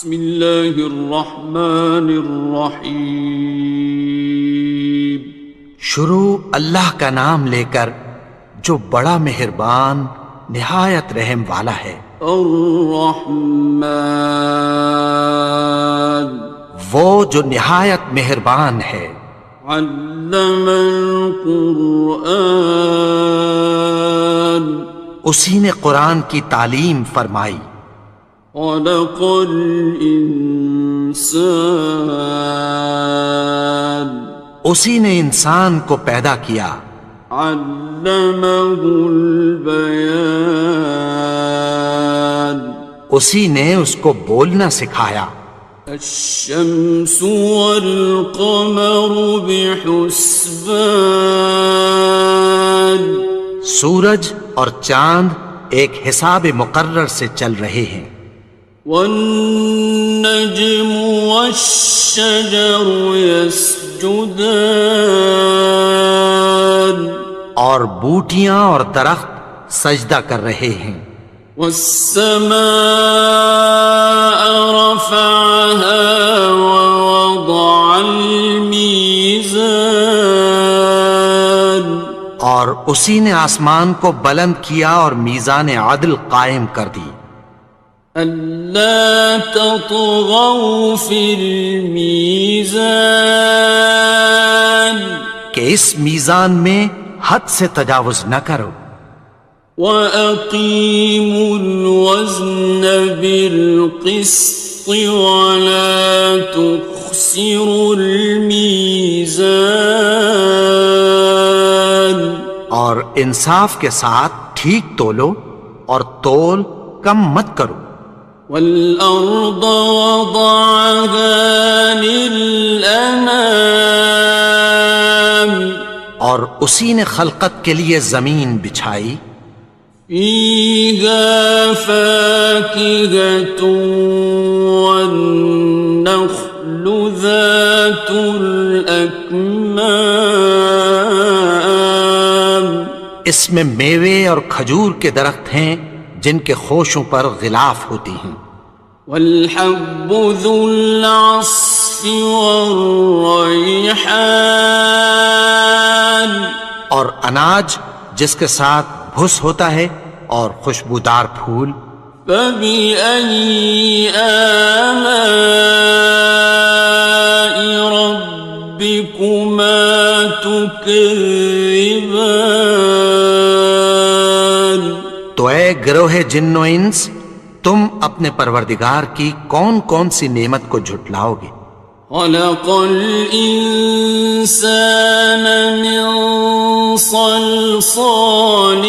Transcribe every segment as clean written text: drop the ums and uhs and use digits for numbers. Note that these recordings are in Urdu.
بسم اللہ الرحمن الرحیم۔ شروع اللہ کا نام لے کر جو بڑا مہربان نہایت رحم والا ہے۔ الرحمن، وہ جو نہایت مہربان ہے۔ علم القرآن، اسی نے قرآن کی تعلیم فرمائی۔ خلق الانسان، اسی نے انسان کو پیدا کیا۔ علمہ البیان، اسی نے اس کو بولنا سکھایا۔ الشمس والقمر بحسبان، سورج اور چاند ایک حساب مقرر سے چل رہے ہیں۔ والنجم والشجر يسجدان، اور بوٹیاں اور درخت سجدہ کر رہے ہیں۔ والسماء رفعها ووضع الميزان، اور اسی نے آسمان کو بلند کیا اور میزان عدل قائم کر دی۔ ألا تطغوا في الميزان، کہ اس میزان میں حد سے تجاوز نہ کرو۔ وَأَقِيمُوا الْوَزْنَ بِالْقِسْطِ وَلَا تُخْسِرُوا الْمِيزَانَ، اور انصاف کے ساتھ ٹھیک تولو اور تول کم مت کرو۔ وَالْأَرْضَ وَضَعَهَا لِلْأَنَامِ، اور اسی نے خلقت کے لیے زمین بچھائی۔ فِيهَا فَاكِهَةٌ وَالنَّخْلُ ذَاتُ الْأَكْمَامِ، اس میں میوے اور کھجور کے درخت ہیں جن کے خوشوں پر غلاف ہوتی ہیں۔ وَالْحَبُّ ذُو الْعَصْفِ وَالرَّيْحَانِ، اور اناج جس کے ساتھ بھس ہوتا ہے اور خوشبودار پھول۔ فَبِأَيِّ آلَاءِ رَبِّكُمَا تُكَذِّبَانِ، تو اے گروہ جن و انس، تم اپنے پروردگار کی کون کون سی نعمت کو جھٹلاؤ گے؟ خَلَقَ الْإِنسَانَ مِنْ صَلْصَالٍ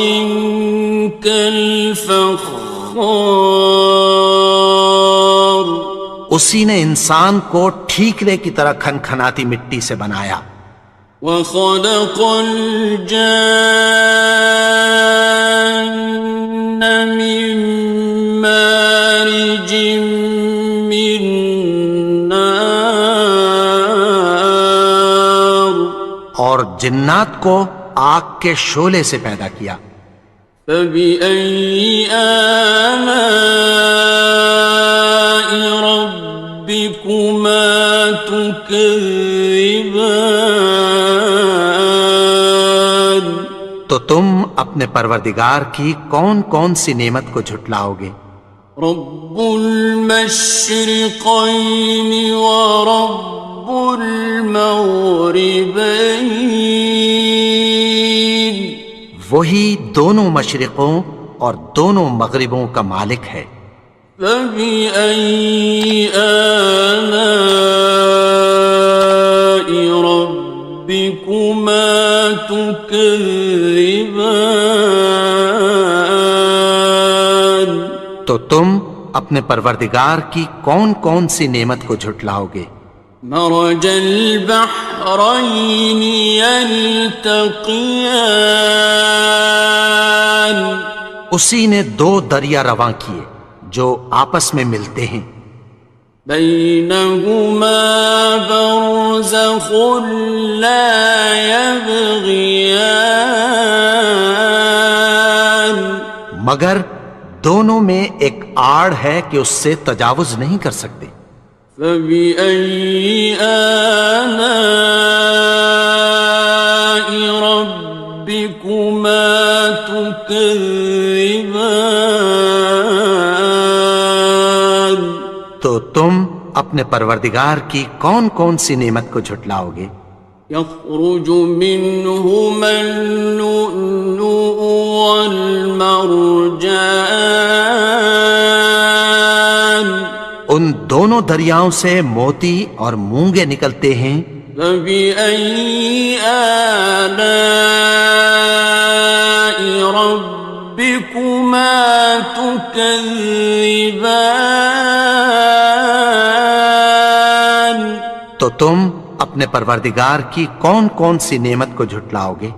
كَالْفَخَّارِ، اسی نے انسان کو ٹھیکرے کی طرح کھنکھناتی مٹی سے بنایا۔ وَخَلَقَ الْجَانَّ مِن مَّارِجٍ مِّن نَّارٍ، اور جنات کو آگ کے شعلے سے پیدا کیا۔ فَبِأَيِّ آلَاءِ رَبِّكُمَا تُكَذِّبَانِ، تو تم اپنے پروردگار کی کون کون سی نعمت کو جھٹلاؤ گے؟ رب المشرقین ورب المغربین، وہی دونوں مشرقوں اور دونوں مغربوں کا مالک ہے۔ فَبِأَيِّ آلَاءِ رَبِّكُمَا تُكَذِّبَانِ، تو تم اپنے پروردگار کی کون کون سی نعمت کو جھٹلاؤ گے؟ مرج البحرین یلتقیان، اسی نے دو دریا رواں کیے جو آپس میں ملتے ہیں۔ بینہما برزخ لا یبغیان، مگر دونوں میں ایک آڑ ہے کہ اس سے تجاوز نہیں کر سکتے۔ فبأي آلاء ربكما تكذبان؟ تو تم اپنے پروردگار کی کون کون سی نعمت کو جھٹلاؤ گے؟ يخرج منهما اللؤلؤ والمرجان ان دونوں دریاؤں سے موتی اور مونگے نکلتے ہیں۔ فبأي آلاء ربكما تكذبان؟ تو تم اپنے پروردگار کی کون کون سی نعمت کو جھٹلاؤ گے؟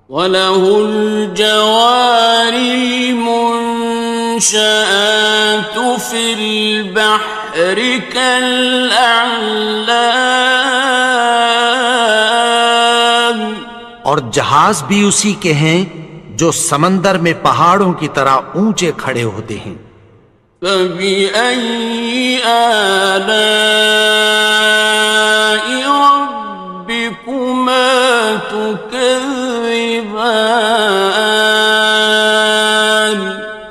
وَلَهُ الْجَوَارِ الْمُنشَآتُ فِي الْبَحْرِ كَالْأَعْلَامِ، اور جہاز بھی اسی کے ہیں جو سمندر میں پہاڑوں کی طرح اونچے کھڑے ہوتے ہیں۔ فَبِأَيِّ آلَاءِ رَبِّكُمَا تُكَذِّبَانِ؟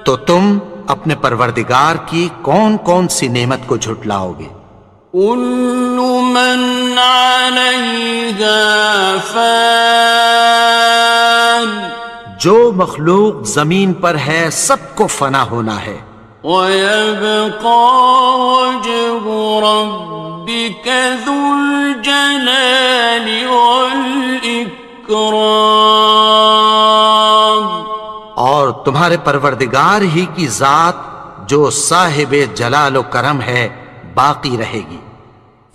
تو تم اپنے پروردگار کی کون کون سی نعمت کو جھٹلاؤ گے؟ كُلُّ مَنْ عَلَيْهَا فَانٍ، جو مخلوق زمین پر ہے سب کو فنا ہونا ہے۔ وَيَبْقَى وَجْهُ رَبِّكَ ذُو الْجَلَالِ وَالْإِكْرَامِ، اور تمہارے پروردگار ہی کی ذات جو صاحب جلال و کرم ہے باقی رہے گی۔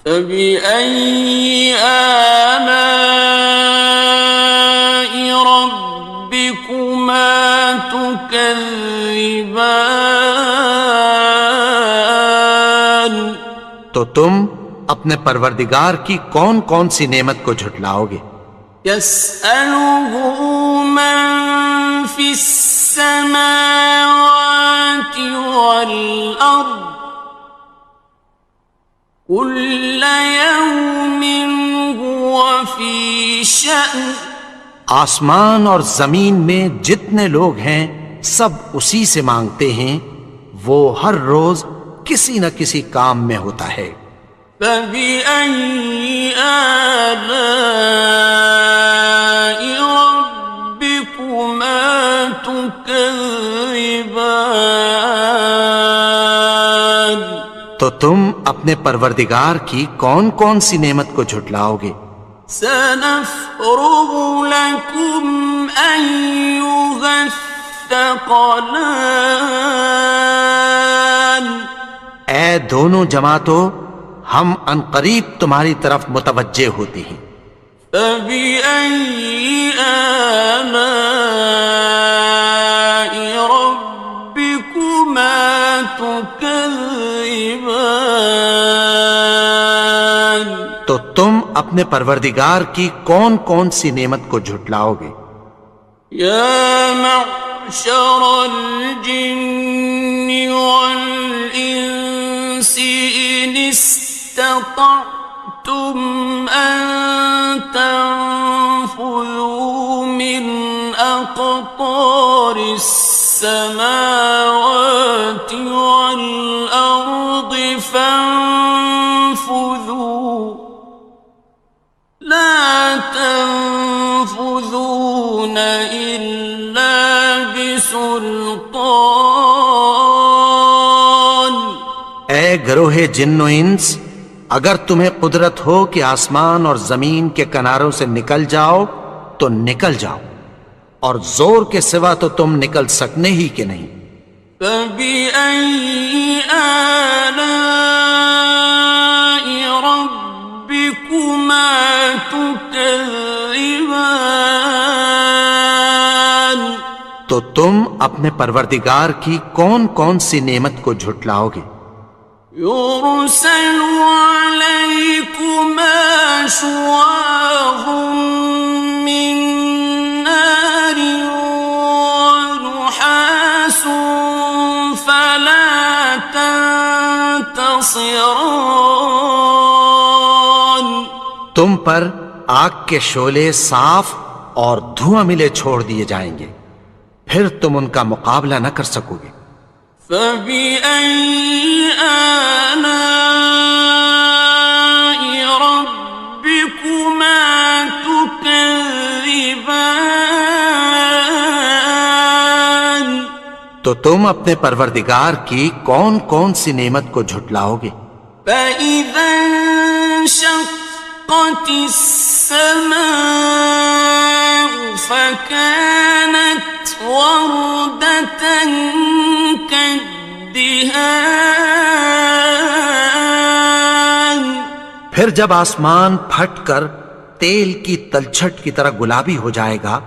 فَبِأَيِّ آلَاءِ رَبِّكُمَا تُكَذِّبَانِ؟ تو تم اپنے پروردگار کی کون کون سی نعمت کو جھٹلاؤ گے؟ يَسْأَلُهُ مَن فِي السَّمَاوَاتِ وَالْأَرْضِ كُلَّ يَوْمٍ هُوَ فِي شَأْنٍ، آسمان اور زمین میں جتنے لوگ ہیں سب اسی سے مانگتے ہیں، وہ ہر روز کسی نہ کسی کام میں ہوتا ہے۔ فَبِأَيِّ آلَاءِ رَبِّكُمَا تُكَذِّبَانِ؟ تو تم اپنے پروردگار کی کون کون سی نعمت کو جھٹلاؤ گے؟ سَنَفْرُغُ لَكُمْ أَيُّهَ الثَّقَلَانِ، اے دونوں جماعتوں، ہم عنقریب تمہاری طرف متوجہ ہوتے ہیں۔ فَبِأَيِّ آلَاءِ رَبِّكُمَا تُكَذِّبَانِ؟ تو تم اپنے پروردگار کی کون کون سی نعمت کو جھٹلاؤ گے؟ يَا مَعْشَرَ الْجِنِّ وَالْإِنسِ إِنِ اسْتَطَعْتُمْ أَن تَنفُذُوا مِنْ أَقْطَارِ السَّمَاوَاتِ وَالْأَرْضِ فَانفُذُوا لَا تَنفُذُونَ إِلَّا بِسُلْطَانٍ۔ اے گروہ جن و انس، اگر تمہیں قدرت ہو کہ آسمان اور زمین کے کناروں سے نکل جاؤ تو نکل جاؤ، اور زور کے سوا تو تم نکل سکنے ہی کہ نہیں۔ فَبِأَيِّ آلَاءِ رَبِّكُمَا تُكَذِّبَانِ؟ تو تم اپنے پروردگار کی کون کون سی نعمت کو جھٹلاؤ گے؟ يُرْسَلُ عَلَيْكُمَا شُوَاظٌ مِّن نَّارٍ وَنُحَاسٌ تنتصران تم پر آگ کے شعلے صاف اور دھواں ملے چھوڑ دیے جائیں گے، پھر تم ان کا مقابلہ نہ کر سکو گے۔ فبأي آلاء ربكما تكذبان تو تم اپنے پروردگار کی کون کون سی نعمت کو جھٹلاؤ گے؟ فإذا انشقت السماء فكانت وردة كالدهان پھر جب آسمان پھٹ کر تیل کی تلچھٹ کی طرح گلابی ہو جائے گا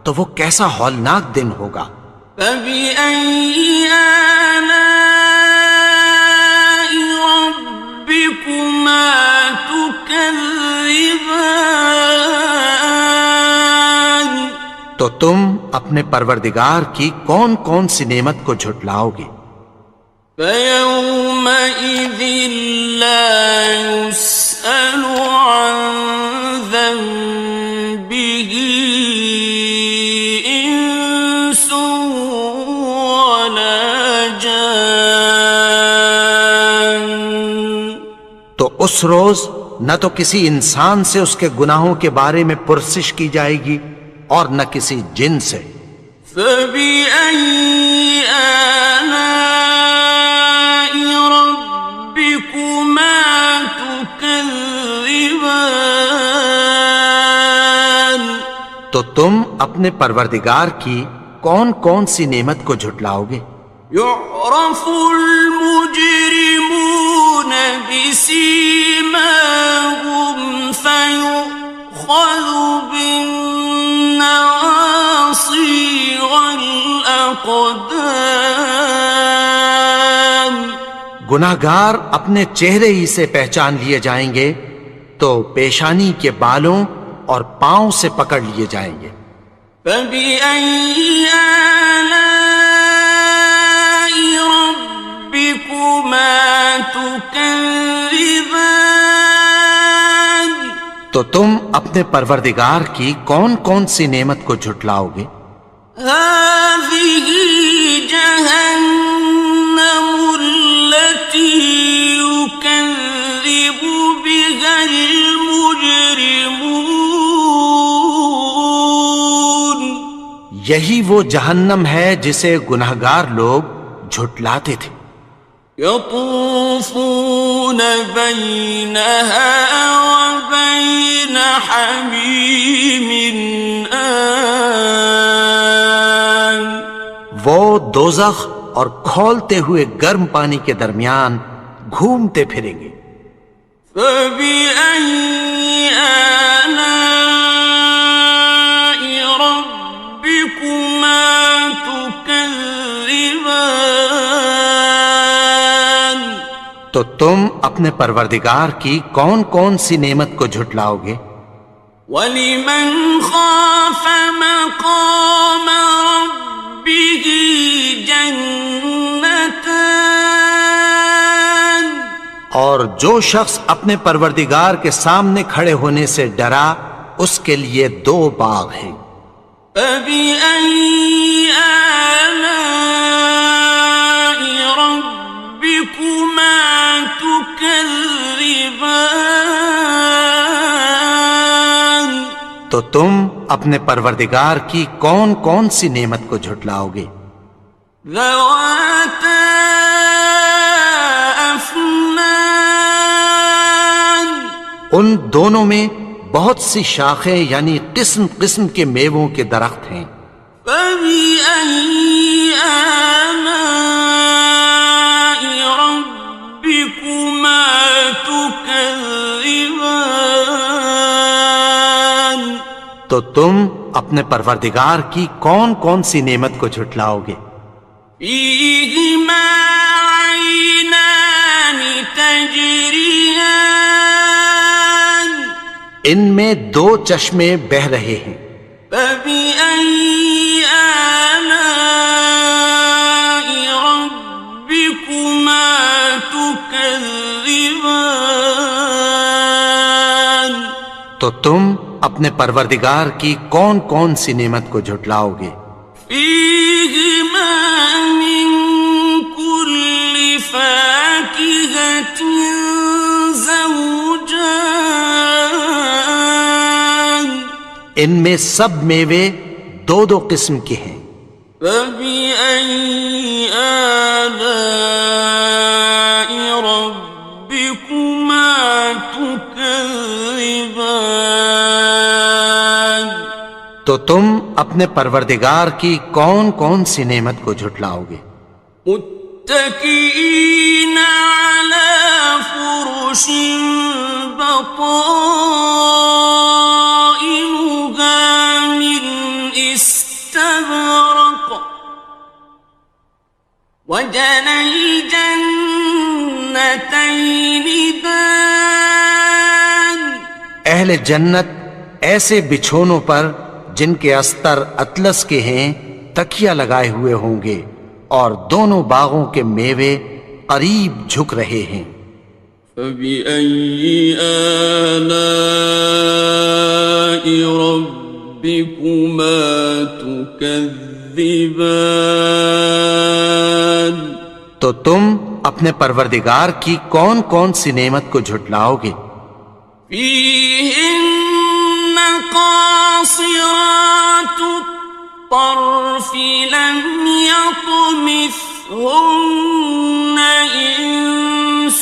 تو وہ کیسا ہولناک دن ہوگا۔ فبأي آلاء ربكما تكذبان تو تم اپنے پروردگار کی کون کون سی نعمت کو جھٹلاؤ گے؟ فيومئذ لا يسأل عن ذنبه إنس ولا جان تو اس روز نہ تو کسی انسان سے اس کے گناہوں کے بارے میں پرسش کی جائے گی اور نہ کسی جن سے۔ فبأي آلاء ربكما تكذبان تو تم اپنے پروردگار کی کون کون سی نعمت کو جھٹلاؤ گے؟ يعرف المجرمون بسيماهم فيؤخذ بالنواصي والأقدام گناہگار اپنے چہرے ہی سے پہچان لیے جائیں گے تو پیشانی کے بالوں اور پاؤں سے پکڑ لیے جائیں گے۔ فبأي آلاء ربكما تكذبان تو تم اپنے پروردگار کی کون کون سی نعمت کو جھٹلاؤ گے؟ هذه جهنم التي يكذب بها المجرمون یہی وہ جہنم ہے جسے گناہگار لوگ جھٹلاتے تھے۔ يطوفون بينها وبين حميم آن وہ دوزخ اور کھولتے ہوئے گرم پانی کے درمیان گھومتے پھریں گے۔ فبأي آلاء ربكما تكذبان تو تم اپنے پروردگار کی کون کون سی نعمت کو جھٹلاؤ گے؟ وَلِمَنْ خَافَ مَقَامَ رَبِّهِ جَنَّتَانِ اور جو شخص اپنے پروردگار کے سامنے کھڑے ہونے سے ڈرا اس کے لیے دو باغ ہیں۔ فَبِأَيِّ آلَاءِ رَبِّكُمَا تُكَذِّبَانِ تو تم اپنے پروردگار کی کون کون سی نعمت کو جھٹلاؤ گے؟ ذَوَاتَا أَفْنَانٍ ان دونوں میں بہت سی شاخیں یعنی قسم قسم کے میووں کے درخت ہیں۔ فَبِأَيِّ آلَاءِ رَبِّكُمَا تُكَذِّبَانِ تو تم اپنے پروردگار کی کون کون سی نعمت کو جھٹلاؤ گے؟ فِيهِمَا عَيْنَانِ تَجْرِيَانِ ان میں دو چشمے بہہ رہے ہیں۔ فَبِأَيِّ آلَاءِ رَبِّكُمَا تُكَذِّبَانِ تكذبان تو تم اپنے پروردگار کی کون کون سی نعمت کو جھٹلاؤ گے؟ فيهما من كل فاكهة زوجان ان میں سب میوے دو دو قسم کے ہیں۔ فبأي آلاء ربكما تكذبان تو تم اپنے پروردگار کی کون کون سی نعمت کو جھٹلاؤ گے؟ متكئين على فرش بطائنها من استبرق وجنى الجنتين دان اہل جنت ایسے بچھونوں پر جن کے استر اطلس کے ہیں تکیہ لگائے ہوئے ہوں گے، اور دونوں باغوں کے میوے قریب جھک رہے ہیں۔ فبأي آلاء ربكما تكذبان تو تم اپنے پروردگار کی کون کون سی نعمت کو جھٹلاؤ گے؟ فيهن قاصرات الطرف لم يطمثهن إنس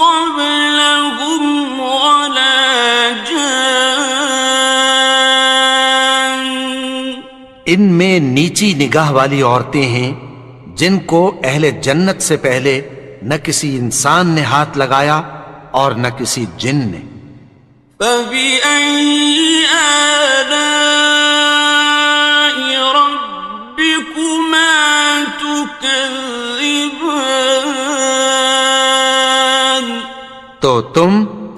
قبلهم ولا جان ان میں نیچی نگاہ والی عورتیں ہیں جن کو اہل جنت سے پہلے نہ کسی انسان نے ہاتھ لگایا اور نہ کسی جن نے۔ فبأي آلاء ربكما تكذبان تو تم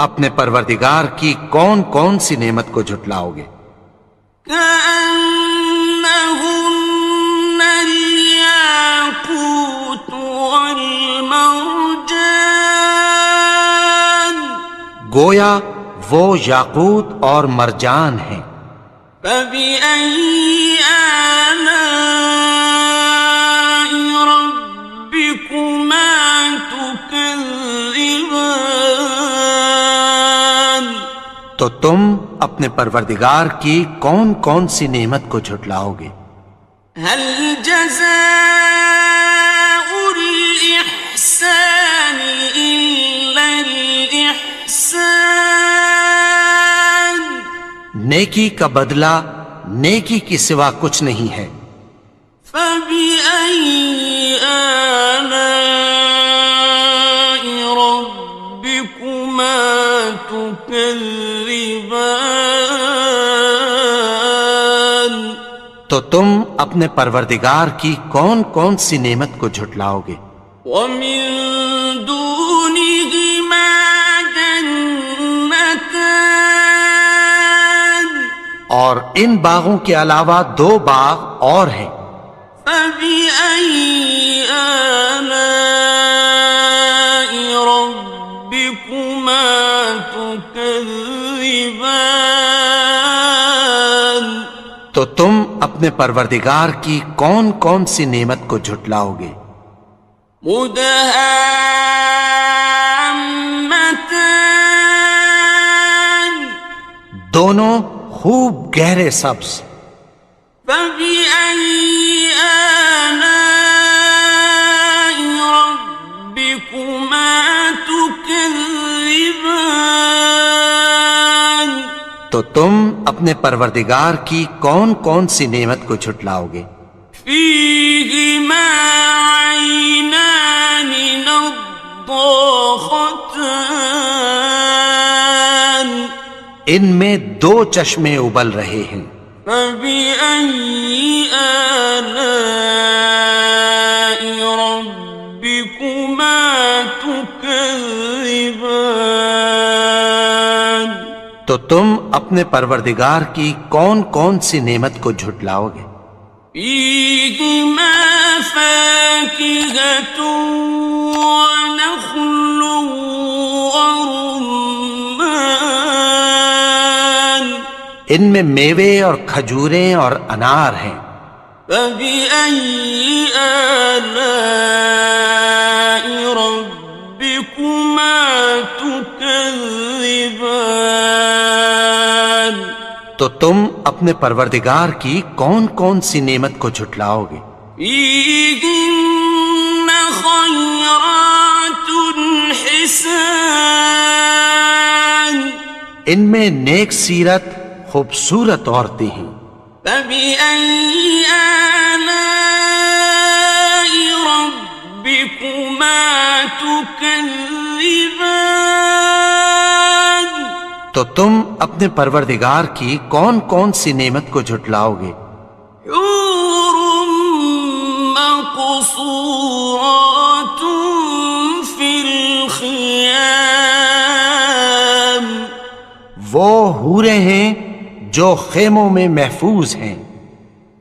اپنے پروردگار کی کون کون سی نعمت کو جھٹلاؤ گے؟ كأنهن الياقوت والمرجان گویا وہ یاقوت اور مرجان ہیں۔ فبأي آلاء ربكما تكذبان تو تم اپنے پروردگار کی کون کون سی نعمت کو جھٹلاؤ گے؟ هل جزاء الإحسان إلا الإحسان نیکی کا بدلہ نیکی کی سوا کچھ نہیں ہے۔ فبأي آلاء ربكما تكذبان تو تم اپنے پروردگار کی کون کون سی نعمت کو جھٹلاؤ گے؟ ومن دونهما جنتان اور ان باغوں کے علاوہ دو باغ اور ہیں۔ فبأي آلاء ربكما تكذبان تو تم اپنے پروردگار کی کون کون سی نعمت کو جھٹلاؤ گے؟ مدهامتان دونوں خوب گہرے سبز۔ فبأي آلاء ربكما تكذبان تو تم اپنے پروردگار کی کون کون سی نعمت کو جھٹلاؤ گے؟ فيهما عينان نضاختان ان میں دو چشمے ابل رہے ہیں۔ فبأي آلاء ربكما تكذبان تو تم اپنے پروردگار کی کون کون سی نعمت کو جھٹلاؤ گے؟ فيهما فاكهة ونخل ورمان ان میں میوے اور کھجوریں اور انار ہیں. فبأي آلاء ربكما تكذبان تو تم اپنے پروردگار کی کون کون سی نعمت کو جھٹلاؤ گے؟ فيهن خيرات حسان ان میں نیک سیرت خوبصورت عورتیں ہیں. فبأي آلاء ربكما تكذبان تو تم اپنے پروردگار کی کون کون سی نعمت کو جھٹلاؤ گے؟ حور مقصورات في الخيام وہ حوریں ہیں جو خیموں میں محفوظ ہیں.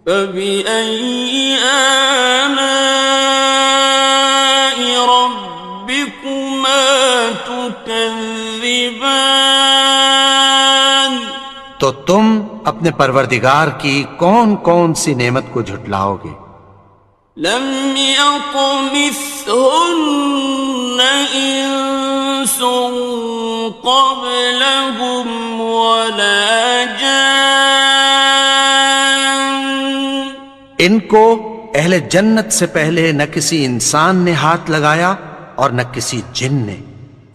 فبأي آلاء ربكما تكذبان تو تم اپنے پروردگار کی کون کون سی نعمت کو جھٹلاؤ گے؟ لم يطمثهن إنس قبلهم ولا جان ان کو اہل جنت سے پہلے نہ کسی انسان نے ہاتھ لگایا اور نہ کسی جن نے.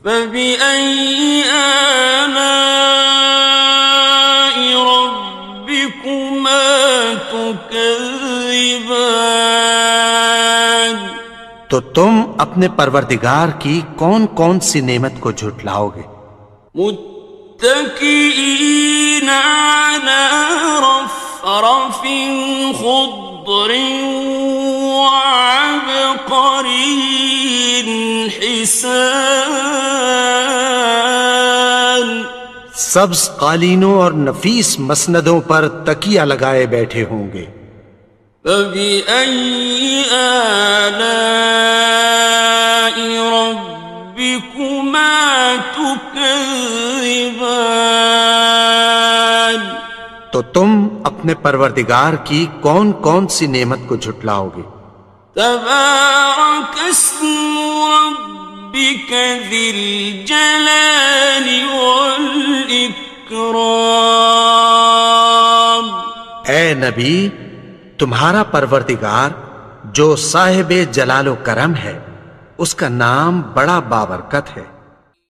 فبأي آلاء ربكما تكذبان تو تم اپنے پروردگار کی کون کون سی نعمت کو جھٹلاؤ گے؟ متكئين على رفرف خضر وعبقري حسان سبز قالینوں اور نفیس مسندوں پر تکیہ لگائے بیٹھے ہوں گے. فبأي آلاء ربكما تكذبان تو تم اپنے پروردگار کی کون کون سی نعمت کو جھٹلاؤ گے؟ تبارك اسم ربك ذي الجلال والإكرام اے نبی، تمہارا پروردگار جو صاحب جلال و کرم ہے، اس کا نام بڑا بابرکت ہے.